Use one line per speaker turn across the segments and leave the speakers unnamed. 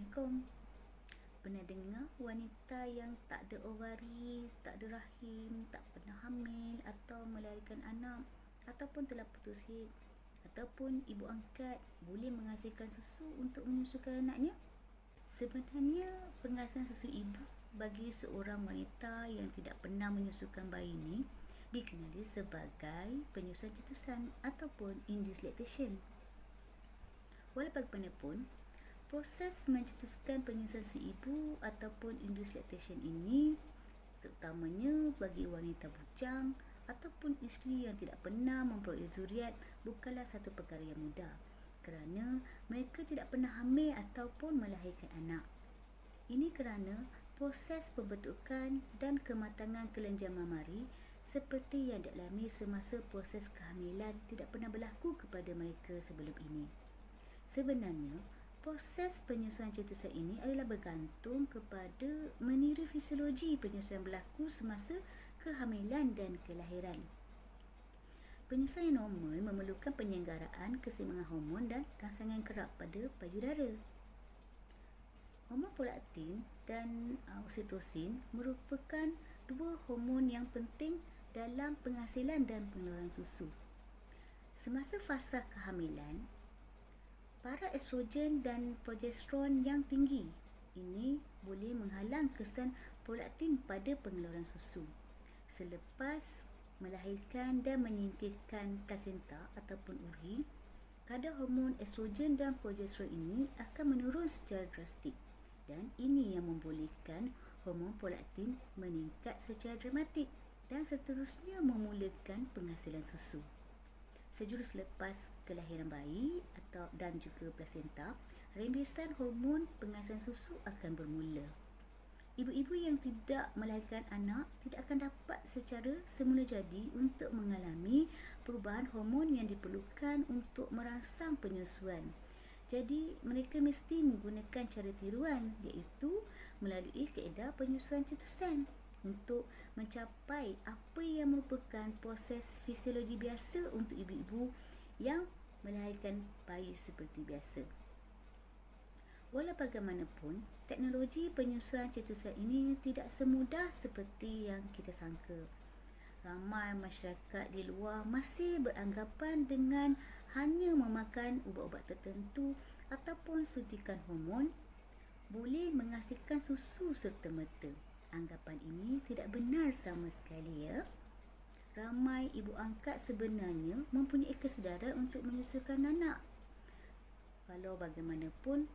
Assalamualaikum. Pernah dengar wanita yang tak ada ovari, tak ada rahim, tak pernah hamil atau melahirkan anak ataupun telah putus haid ataupun ibu angkat boleh menghasilkan susu untuk menyusukan anaknya? Sebenarnya penghazilan susu ibu bagi seorang wanita yang tidak pernah menyusukan bayi ini dikenali sebagai penyusuan cetusan ataupun induced lactation. Walau bagaimanapun, proses mencetuskan penyusuan susu ibu ataupun induced lactation ini terutamanya bagi wanita bujang ataupun isteri yang tidak pernah memperoleh zuriat bukanlah satu perkara yang mudah kerana mereka tidak pernah hamil ataupun melahirkan anak. Ini kerana proses pembentukan dan kematangan kelenjar mamari seperti yang dialami semasa proses kehamilan tidak pernah berlaku kepada mereka sebelum ini. Sebenarnya, proses penyusuan cetusan ini adalah bergantung kepada meniru fisiologi penyusuan berlaku semasa kehamilan dan kelahiran. Penyusuan yang normal memerlukan penyelenggaraan keseimbangan hormon dan rangsangan kerak pada payudara. Hormon prolaktin dan oksitosin merupakan dua hormon yang penting dalam penghasilan dan pengeluaran susu. Semasa fasa kehamilan, para estrogen dan progesteron yang tinggi ini boleh menghalang kesan prolaktin pada pengeluaran susu. Selepas melahirkan dan menyingkirkan plasenta ataupun uri, kadar hormon estrogen dan progesteron ini akan menurun secara drastik dan ini yang membolehkan hormon prolaktin meningkat secara dramatik dan seterusnya memulakan penghasilan susu. Sejurus selepas kelahiran bayi dan juga plasenta, rembesan hormon penghasilan susu akan bermula. Ibu-ibu yang tidak melahirkan anak tidak akan dapat secara semula jadi untuk mengalami perubahan hormon yang diperlukan untuk merangsang penyusuan. Jadi, mereka mesti menggunakan cara tiruan iaitu melalui kaedah penyusuan cetusan untuk mencapai apa yang merupakan proses fisiologi biasa untuk ibu-ibu yang melahirkan bayi seperti biasa. Walau bagaimanapun, teknologi penyusuan cetusan ini tidak semudah seperti yang kita sangka. Ramai masyarakat di luar masih beranggapan dengan hanya memakan ubat-ubat tertentu ataupun suntikan hormon boleh menghasilkan susu serta-merta. Anggapan ini tidak benar sama sekali ya. Ramai ibu angkat sebenarnya mempunyai kesedaran untuk menyusukan anak. Walau bagaimanapun,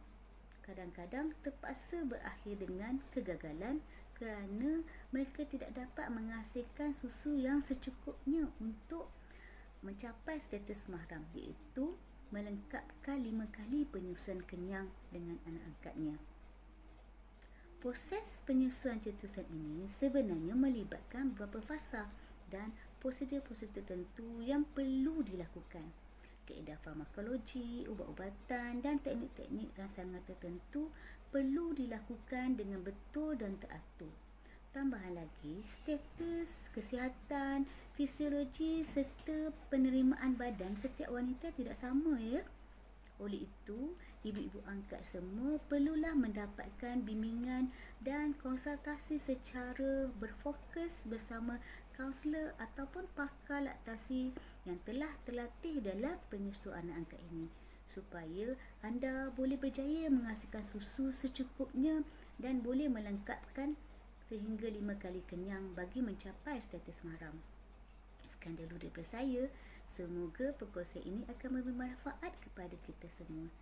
kadang-kadang terpaksa berakhir dengan kegagalan kerana mereka tidak dapat menghasilkan susu yang secukupnya untuk mencapai status mahram iaitu melengkapkan 5 kali penyusuan kenyang dengan anak angkatnya. Proses penyusuan cetusan ini sebenarnya melibatkan beberapa fasa dan prosedur-prosedur tertentu yang perlu dilakukan. Kaedah farmakologi, ubat-ubatan dan teknik-teknik rangsangan tertentu perlu dilakukan dengan betul dan teratur. Tambahan lagi, status, kesihatan, fisiologi serta penerimaan badan setiap wanita tidak sama ya. Oleh itu, ibu-ibu angkat semua perlulah mendapatkan bimbingan dan konsultasi secara berfokus bersama kaunselor ataupun pakar laktasi yang telah terlatih dalam penyusuan anak angkat ini supaya anda boleh berjaya menghasilkan susu secukupnya dan boleh melengkapkan sehingga 5 kali kenyang bagi mencapai status mahram. Sekian dulu daripada saya. Semoga perkongsian ini akan memberi manfaat kepada kita semua.